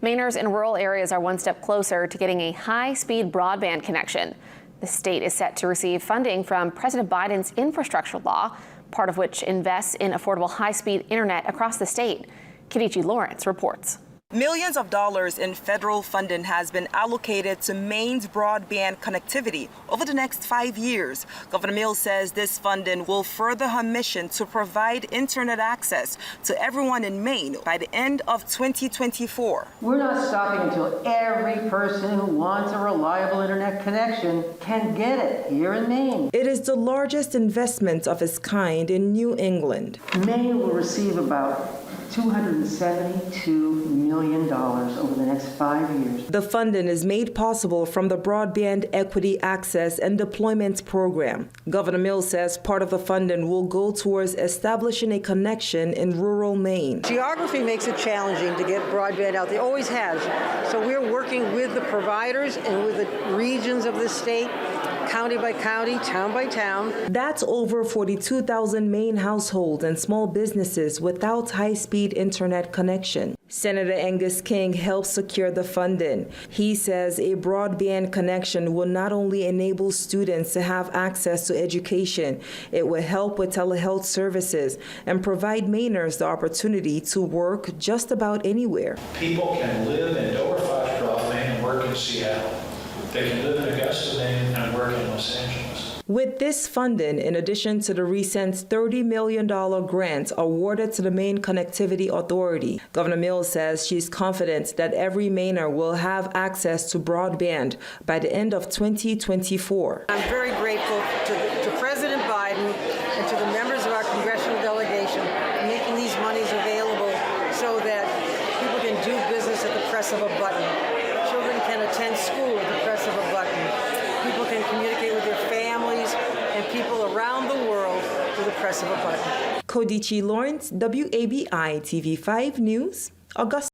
Mainers in rural areas are one step closer to getting a high-speed broadband connection. The state is set to receive funding from President Biden's infrastructure law, part of which invests in affordable high-speed internet across the state. Kadichi Lawrence reports. Millions of dollars in federal funding has been allocated to Maine's broadband connectivity over the next 5 years. Governor Mills says this funding will further her mission to provide internet access to everyone in Maine by the end of 2024. We're not stopping until every person who wants a reliable internet connection can get it here in Maine. It is the largest investment of its kind in New England. Maine will receive about $272 million over the next 5 years. The funding is made possible from the Broadband Equity Access and Deployment Program. Governor Mills says part of the funding will go towards establishing a connection in rural Maine. Geography makes it challenging to get broadband out there, always has. So we're working with the providers and with the regions of the state, county by county, town by town. That's over 42,000 Maine households and small businesses without high-speed internet connection. Senator Angus King helped secure the funding. He says a broadband connection will not only enable students to have access to education, it will help with telehealth services and provide Mainers the opportunity to work just about anywhere. People can live in Dover, Foxcroft, Maine, and work in Seattle. They can live in Augusta, Maine, and work in Los Angeles. With this funding, in addition to the recent $30 million grant awarded to the Maine Connectivity Authority, Governor Mills says she's confident that every Mainer will have access to broadband by the end of 2024. I'm very grateful to President Biden and to the members of our congressional delegation for making these monies available so that people can do business at the press of a button. Children can attend school at the press of a button. People can communicate with their families and people around the world with the press of a button. Kadichi Lawrence, WABI TV5 News, Augusta.